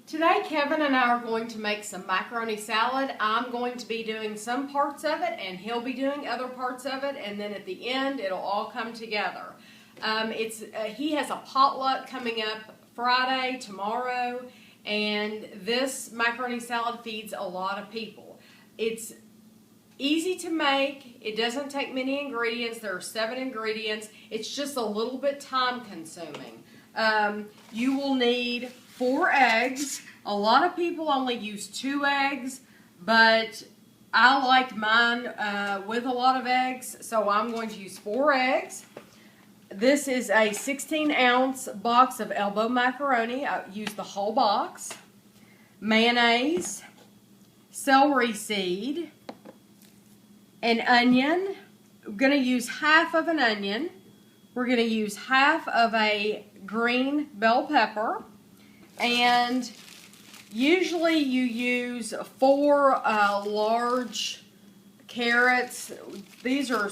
Today, Kevin and I are going to make some macaroni salad. I'm going to be doing some parts of it, and he'll be doing other parts of it, and then at the end, it'll all come together. He has a potluck coming up Friday, tomorrow, and this macaroni salad feeds a lot of people. It's easy to make. It doesn't take many ingredients. There are 7 ingredients. It's just a little bit time consuming. You will need 4 eggs. A lot of people only use 2 eggs, but I like mine with a lot of eggs, so I'm going to use 4 eggs. This is a 16-ounce box of elbow macaroni. I use the whole box. Mayonnaise, celery seed, an onion. We're going to use half of an onion. We're going to use half of a green bell pepper. And usually you use 4 large carrots. These are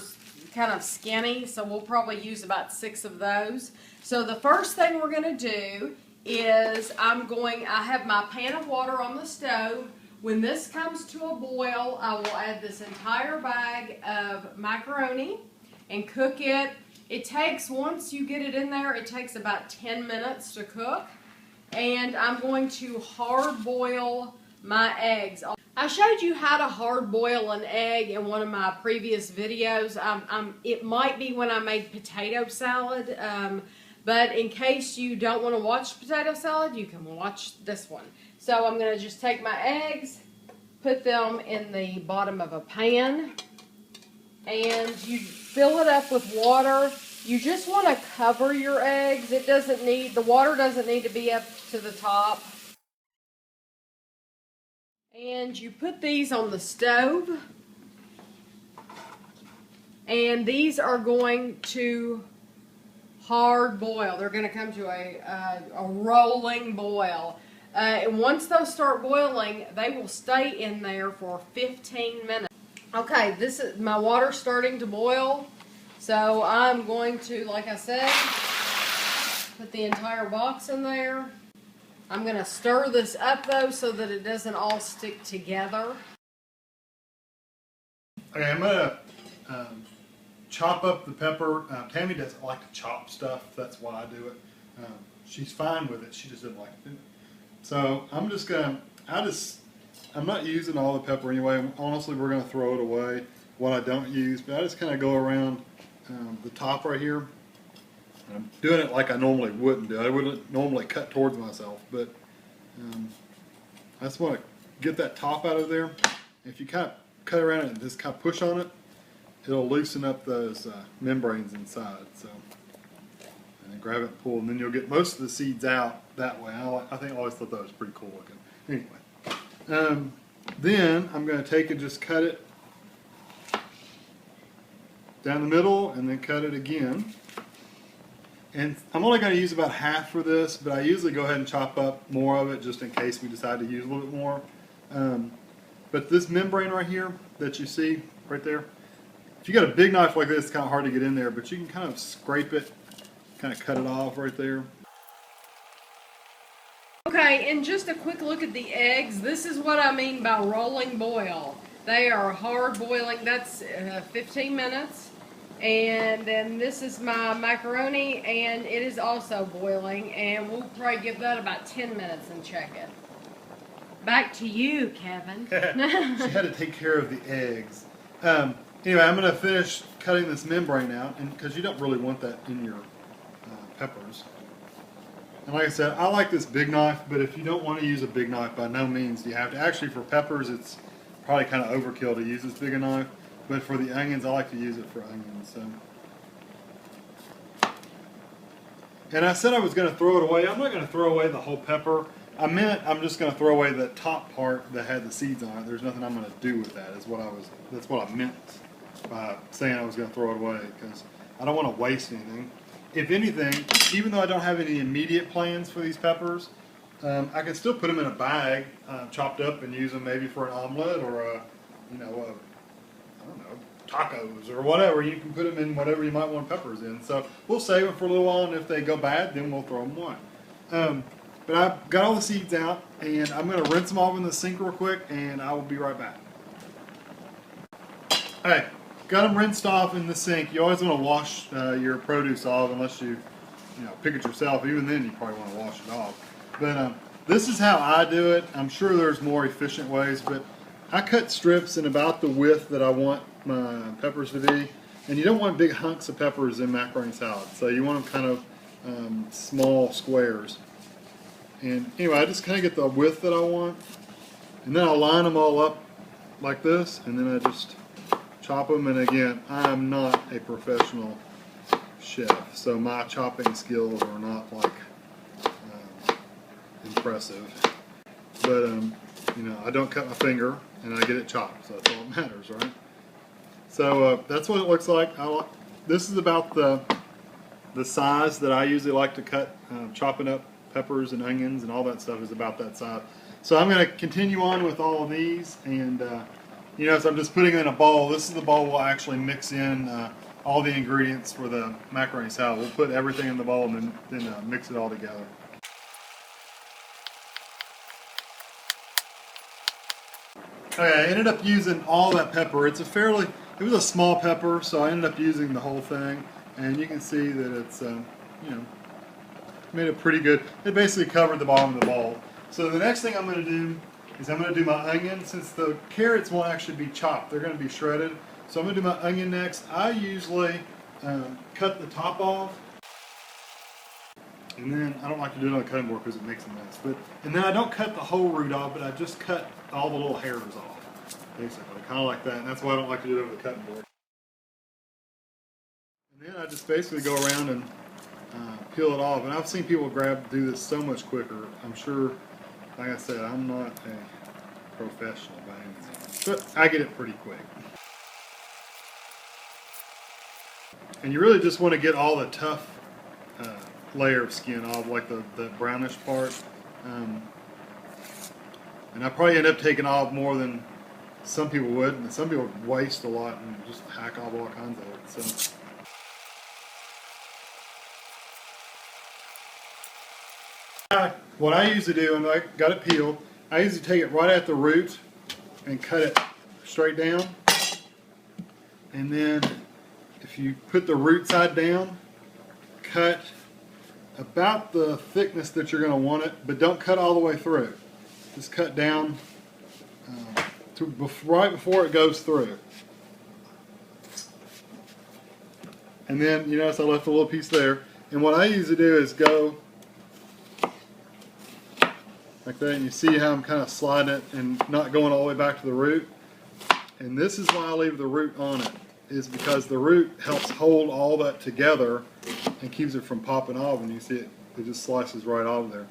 kind of skinny, so we'll probably use about 6 of those. So the first thing we're going to do is I have my pan of water on the stove. When this comes to a boil, I will add this entire bag of macaroni and cook it. It takes, once you get it in there, it takes about 10 minutes to cook. And I'm going to hard boil my eggs. I showed you how to hard boil an egg in one of my previous videos. It might be when I made potato salad, but in case you don't want to watch potato salad, you can watch this one. So I'm going to just take my eggs, put them in the bottom of a pan, and you fill it up with water. You just want to cover your eggs. The water doesn't need to be up to the top. And you put these on the stove. And these are going to hard boil. They're going to come to a rolling boil. And once those start boiling, they will stay in there for 15 minutes. Okay, this is my water starting to boil. So I'm going to, like I said, put the entire box in there. I'm going to stir this up though so that it doesn't all stick together. Okay, I'm going to chop up the pepper. Tammy doesn't like to chop stuff. That's why I do it. She's fine with it. She just doesn't like to do it. So I'm just going to, I'm not using all the pepper anyway. Honestly, we're going to throw it away, what I don't use. But I just kind of go around the top right here. I'm doing it like I normally wouldn't do. I wouldn't normally cut towards myself, but I just want to get that top out of there. If you kind of cut around it and just kind of push on it, it'll loosen up those membranes inside. So, and then grab it and pull, and then you'll get most of the seeds out that way. I think I always thought that was pretty cool looking. Anyway, then I'm going to take and just cut it down the middle and then cut it again. And I'm only going to use about half for this, but I usually go ahead and chop up more of it just in case we decide to use a little bit more. But this membrane right here that you see right there, if you got a big knife like this, it's kind of hard to get in there, but you can kind of scrape it, kind of cut it off right there. Okay, and just a quick look at the eggs. This is what I mean by rolling boil. They are hard boiling. That's 15 minutes. And then this is my macaroni, and it is also boiling, and we'll probably give that about 10 minutes and check it. Back to you, Kevin. She had to take care of the eggs. Anyway, I'm going to finish cutting this membrane out, and because you don't really want that in your peppers. And like I said, I like this big knife, but if you don't want to use a big knife, by no means do you have to. Actually, for peppers, it's probably kind of overkill to use this big a knife. But for the onions, I like to use it for onions. So. And I said I was going to throw it away. I'm not going to throw away the whole pepper. I meant I'm just going to throw away the top part that had the seeds on it. There's nothing I'm going to do with that. That's what I meant by saying I was going to throw it away, because I don't want to waste anything. If anything, even though I don't have any immediate plans for these peppers, I can still put them in a bag, chopped up, and use them maybe for an omelet or I don't know, tacos or whatever. You can put them in whatever you might want peppers in. So we'll save them for a little while, and if they go bad, then we'll throw them away. But I've got all the seeds out, and I'm going to rinse them off in the sink real quick, and I will be right back. Alright, got them rinsed off in the sink. You always want to wash your produce off unless you pick it yourself. Even then, you probably want to wash it off. But this is how I do it. I'm sure there's more efficient ways, but I cut strips in about the width that I want my peppers to be. And you don't want big hunks of peppers in macaroni salad, so you want them kind of small squares. And anyway, I just kind of get the width that I want, and then I'll line them all up like this, and then I just chop them. And again, I'm not a professional chef, so my chopping skills are not like impressive. But I don't cut my finger, and I get it chopped, so that's all that matters, right? So that's what it looks like. This is about the size that I usually like to cut, chopping up peppers and onions and all that stuff is about that size. So I'm going to continue on with all of these, and so I'm just putting it in a bowl. This is the bowl we'll actually mix in all the ingredients for the macaroni salad. We'll put everything in the bowl and then mix it all together. Okay, I ended up using all that pepper. It was a small pepper, so I ended up using the whole thing, and you can see that it's made it pretty good. It basically covered the bottom of the bowl. So the next thing I'm going to do is I'm going to do my onion. Since the carrots won't actually be chopped, they're going to be shredded. So I'm going to do my onion next. I usually cut the top off, and then I don't like to do it on the cutting board because it makes a mess. And then I don't cut the whole root off, but I just cut all the little hairs off, basically, kind of like that. And that's why I don't like to do it over the cutting board. And then I just basically go around and peel it off. And I've seen people do this so much quicker. I'm sure, like I said, I'm not a professional by any means, but I get it pretty quick. And you really just want to get all the tough layer of skin off, like the brownish part. And I probably end up taking off more than some people would, and some people waste a lot and just hack off all kinds of it. So. What I usually do, and I got it peeled, I usually take it right at the root and cut it straight down. And then if you put the root side down, cut about the thickness that you're going to want it, but don't cut all the way through. Just cut down right before it goes through. And then, you notice I left a little piece there. And what I usually do is go like that, and you see how I'm kind of sliding it and not going all the way back to the root. And this is why I leave the root on it, is because the root helps hold all that together and keeps it from popping off, and you see it just slices right off there.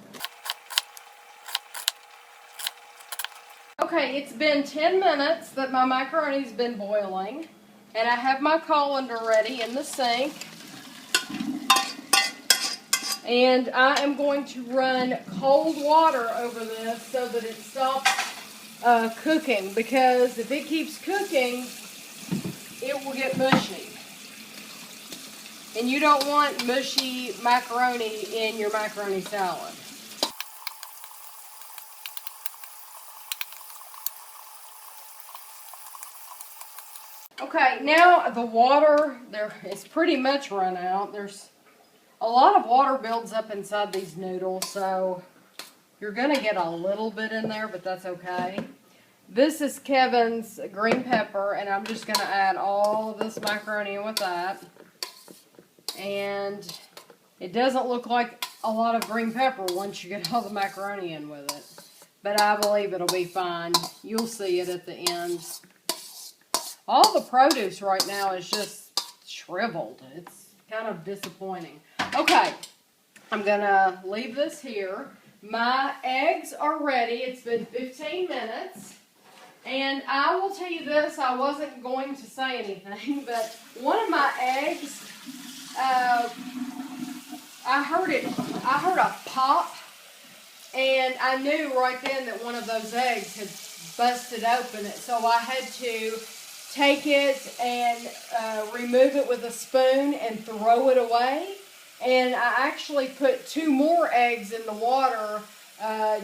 Okay, it's been 10 minutes that my macaroni's been boiling, and I have my colander ready in the sink. And I am going to run cold water over this so that it stops cooking, because if it keeps cooking, it will get mushy. And you don't want mushy macaroni in your macaroni salad. Okay, now the water there is pretty much run out. There's a lot of water builds up inside these noodles, so you're going to get a little bit in there, but that's okay. This is Kevin's green pepper, and I'm just going to add all of this macaroni in with that. And it doesn't look like a lot of green pepper once you get all the macaroni in with it. But I believe it'll be fine. You'll see it at the end. All the produce right now is just shriveled. It's kind of disappointing. Okay, I'm going to leave this here. My eggs are ready. It's been 15 minutes. And I will tell you this, I wasn't going to say anything, but one of my eggs, I heard a pop, and I knew right then that one of those eggs had busted open. So I had to take it and remove it with a spoon and throw it away. And I actually put 2 more eggs in the water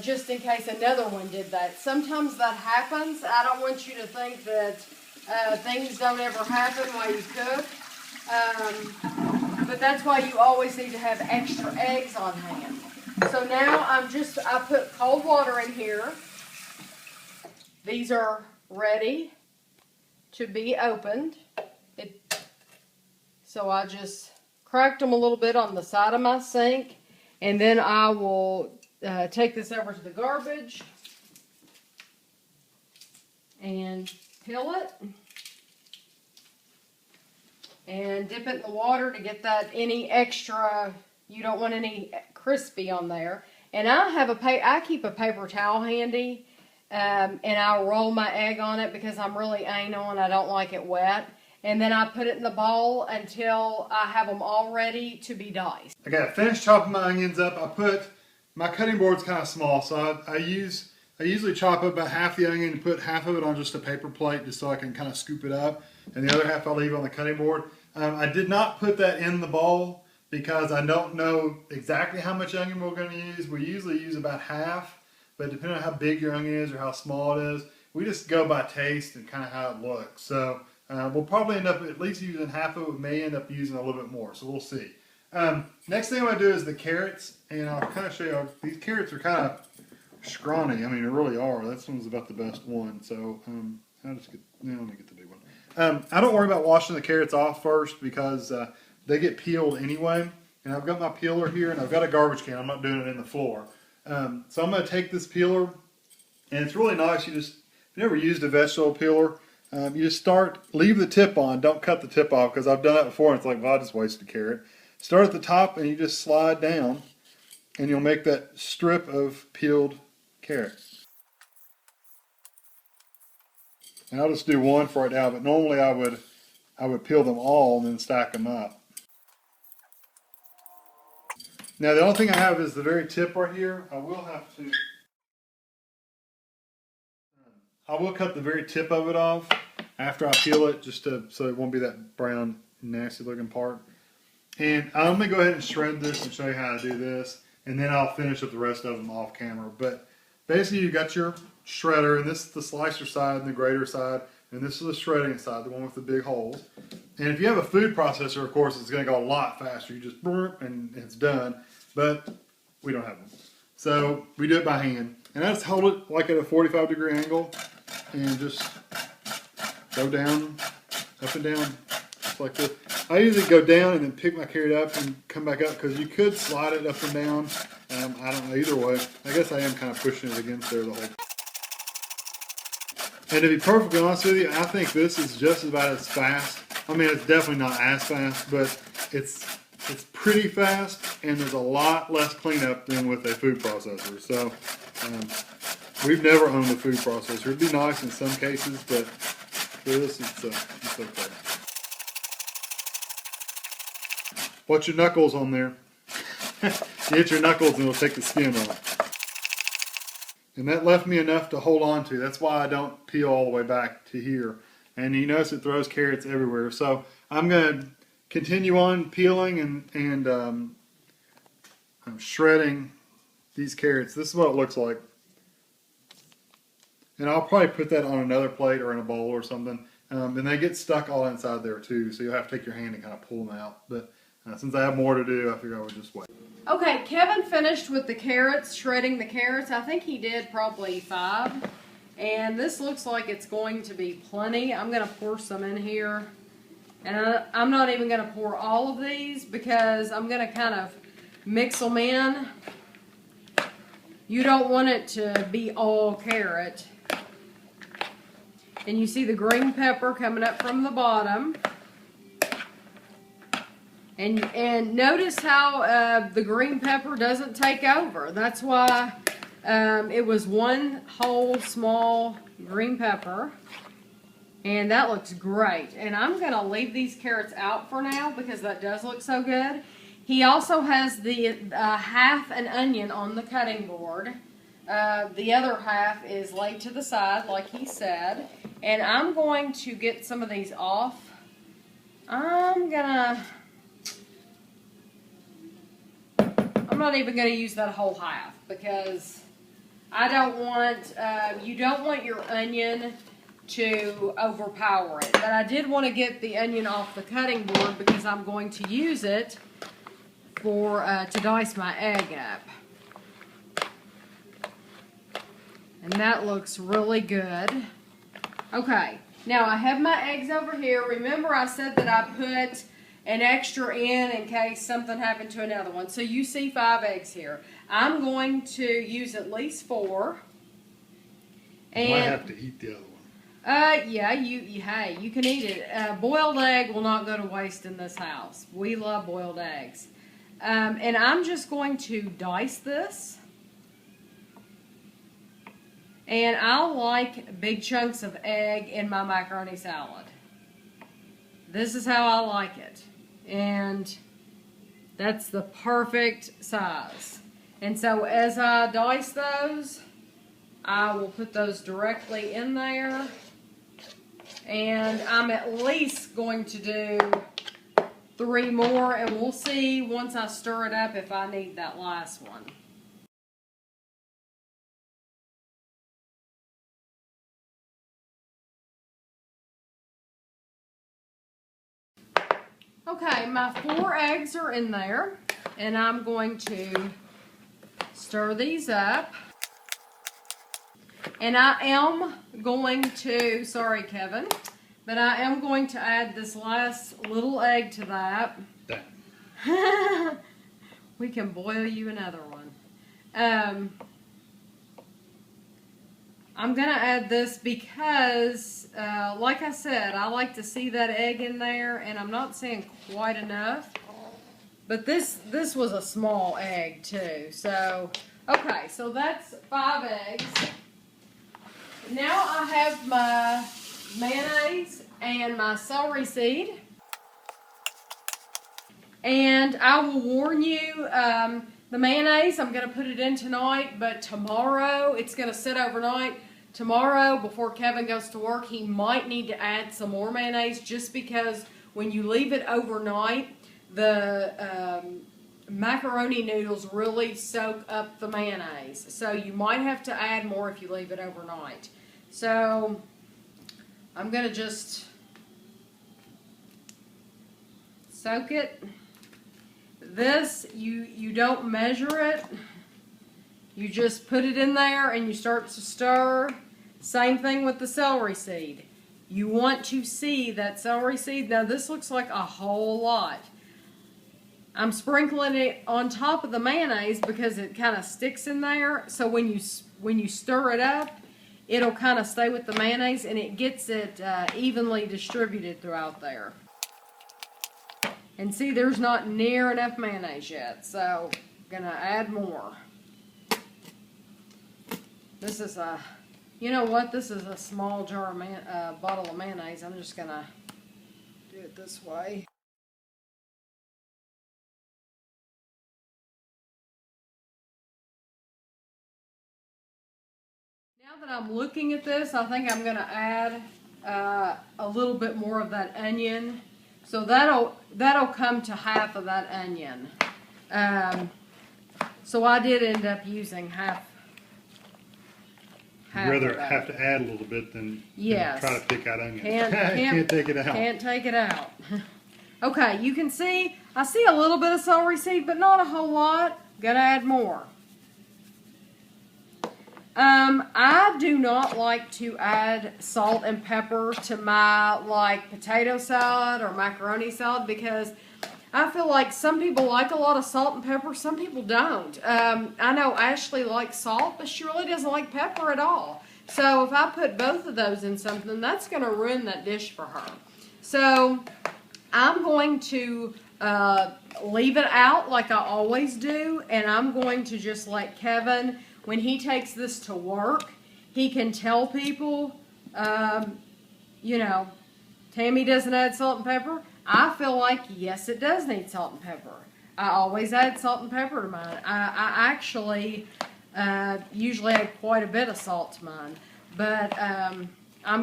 just in case another one did that. Sometimes that happens. I don't want you to think that things don't ever happen while you cook. But that's why you always need to have extra eggs on hand. So now I put cold water in here. These are ready to be opened. So I just cracked them a little bit on the side of my sink, and then I will take this over to the garbage and peel it and dip it in the water to get that any extra, you don't want any crispy on there. And I keep a paper towel handy, and I'll roll my egg on it because I'm really anal and I don't like it wet. And then I put it in the bowl until I have them all ready to be diced. I got finished chopping my onions up. My cutting board's kind of small, so I usually chop up about half the onion and put half of it on just a paper plate just so I can kind of scoop it up. And the other half I'll leave on the cutting board. I did not put that in the bowl because I don't know exactly how much onion we're going to use. We usually use about half, but depending on how big your onion is or how small it is, we just go by taste and kind of how it looks. So we'll probably end up at least using half of it. We may end up using a little bit more, so we'll see. Next thing I'm going to do is the carrots, and I'll kind of show you. These carrots are kind of scrawny. I mean, they really are. This one's about the best one. So let me get the big one. I don't worry about washing the carrots off first because they get peeled anyway. And I've got my peeler here, and I've got a garbage can. I'm not doing it in the floor. So I'm going to take this peeler, and it's really nice. If you've never used a vegetable peeler, you just leave the tip on. Don't cut the tip off because I've done that before, and it's like, well, I just wasted a carrot. Start at the top, and you just slide down, and you'll make that strip of peeled carrot. And I'll just do one for right now, but normally I would peel them all and then stack them up. Now the only thing I have is the very tip right here. I will cut the very tip of it off after I peel it, so it won't be that brown, nasty looking part. And I'm going to go ahead and shred this and show you how to do this, and then I'll finish up the rest of them off camera. But basically you got your shredder, and this is the slicer side and the grater side, and this is the shredding side, the one with the big holes. And if you have a food processor, of course, it's going to go a lot faster. You just burp and it's done, but we don't have one. So we do it by hand. And I just hold it like at a 45-degree angle and just go down, up and down, just like this. I usually go down and then pick my carrot up and come back up because you could slide it up and down. I don't know, either way. I guess I am kind of pushing it against there the whole time. And to be perfectly honest with you, I think this is just about as fast. I mean, it's definitely not as fast, but it's pretty fast, and there's a lot less cleanup than with a food processor. So we've never owned a food processor. It'd be nice in some cases, but for this, it's okay. Watch your knuckles on there. You hit your knuckles and it'll take the skin off. And that left me enough to hold on to. That's why I don't peel all the way back to here. And you notice it throws carrots everywhere. So I'm going to continue on peeling and I'm shredding these carrots. This is what it looks like. And I'll probably put that on another plate or in a bowl or something. And they get stuck all inside there too. So you'll have to take your hand and kind of pull them out. But since I have more to do, I figure I would just wait. Okay, Kevin finished with the carrots, shredding the carrots. I think he did probably 5. And this looks like it's going to be plenty. I'm going to pour some in here. And I'm not even going to pour all of these because I'm going to kind of mix them in. You don't want it to be all carrot. And you see the green pepper coming up from the bottom. And notice how the green pepper doesn't take over. That's why it was one whole small green pepper. And that looks great. And I'm going to leave these carrots out for now because that does look so good. He also has the half an onion on the cutting board. The other half is laid to the side like he said. And I'm going to get some of these off. I'm going to I'm not even going to use that whole half because I don't want, you don't want your onion to overpower it. But I did want to get the onion off the cutting board because I'm going to use it for to dice my egg up. And that looks really good. Okay, now I have my eggs over here. Remember I said that I put an extra in case something happened to another one. So you see 5 eggs here. I'm going to use at least 4. And might have to eat the other one. Yeah, hey, you can eat it. Boiled egg will not go to waste in this house. We love boiled eggs. And I'm just going to dice this. And I like big chunks of egg in my macaroni salad. This is how I like it. And that's the perfect size. And so as I dice those, I will put those directly in there. And I'm at least going to do 3 more, and we'll see once I stir it up if I need that last one. Okay, my 4 eggs are in there, and I'm going to stir these up. And I am going to, sorry Kevin, but I am going to add this last little egg to that. We can boil you another one. I'm going to add this because, like I said, I like to see that egg in there, and I'm not saying quite enough. But this was a small egg too. So, okay, so that's 5 eggs. Now I have my mayonnaise and my celery seed. And I will warn you, the mayonnaise, I'm going to put it in tonight, but tomorrow, it's going to sit overnight. Tomorrow, before Kevin goes to work, he might need to add some more mayonnaise just because when you leave it overnight, the macaroni noodles really soak up the mayonnaise. So you might have to add more if you leave it overnight. So I'm going to just soak it. This, you don't measure it. You just put it in there and you start to stir. Same thing with the celery seed. You want to see that celery seed. Now this looks like a whole lot. I'm sprinkling it on top of the mayonnaise because it kind of sticks in there. So when you stir it up, it'll kind of stay with the mayonnaise and it gets it evenly distributed throughout there. And see, there's not near enough mayonnaise yet, so I'm going to add more. This is a, you know what, this is a small jar of bottle of mayonnaise. I'm just going to do it this way. Now that I'm looking at this, I think I'm going to add a little bit more of that onion. So that'll come to half of that onion. So I did end up using half. You'd rather have to add a little bit than try to pick out onion. Can't take it out. Can't take it out. Okay, you can see, I see a little bit of celery seed, but not a whole lot. Gotta add more. I do not like to add salt and pepper to my potato salad or macaroni salad because I feel like some people like a lot of salt and pepper, some people don't. I know Ashley likes salt, but she really doesn't like pepper at all. So if I put both of those in something, that's going to ruin that dish for her. So I'm going to leave it out like I always do, and I'm going to just let Kevin, when he takes this to work, he can tell people, you know, Tammy doesn't add salt and pepper. I feel like, yes, it does need salt and pepper. I always add salt and pepper to mine. I actually usually add quite a bit of salt to mine. But I'm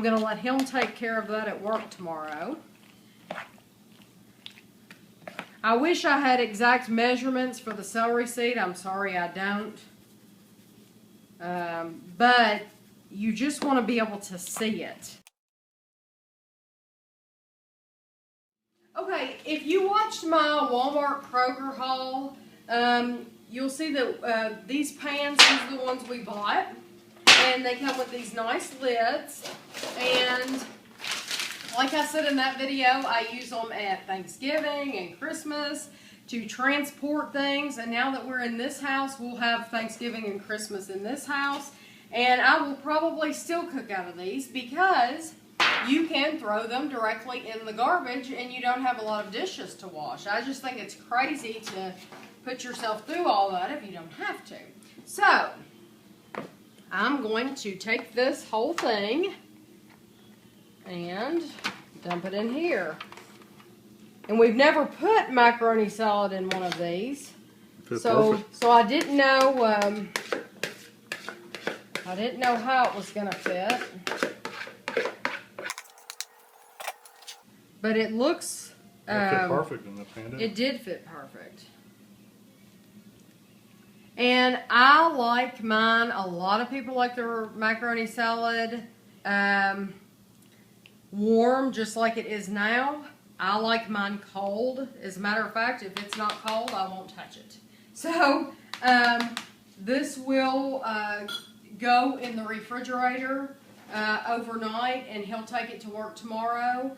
going to let him take care of that at work tomorrow. I wish I had exact measurements for the celery seed. I'm sorry I don't. But you just want to be able to see it. Okay, if you watched my Walmart Kroger haul, you'll see that these pans, these are the ones we bought. And they come with these nice lids. And like I said in that video, I use them at Thanksgiving and Christmas to transport things. And now that we're in this house, we'll have Thanksgiving and Christmas in this house. And I will probably still cook out of these because you can throw them directly in the garbage and you don't have a lot of dishes to wash. I just think it's crazy to put yourself through all that if you don't have to. So, I'm going to take this whole thing and dump it in here. And we've never put macaroni salad in one of these. So I didn't know how it was gonna fit. But it looks It fit perfect in the pan. It did fit perfect. And I like mine. A lot of people like their macaroni salad warm, just like it is now. I like mine cold. As a matter of fact, if it's not cold, I won't touch it. So, this will go in the refrigerator overnight, and he'll take it to work tomorrow.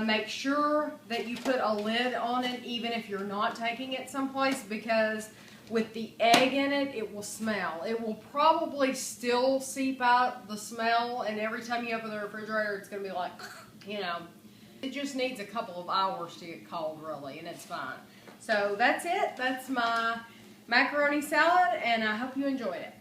Make sure that you put a lid on it, even if you're not taking it someplace, because with the egg in it, it will smell. It will probably still seep out the smell, and every time you open the refrigerator, it's going to be like, you know. It just needs a couple of hours to get cold, really, and it's fine. So that's it. That's my macaroni salad, and I hope you enjoyed it.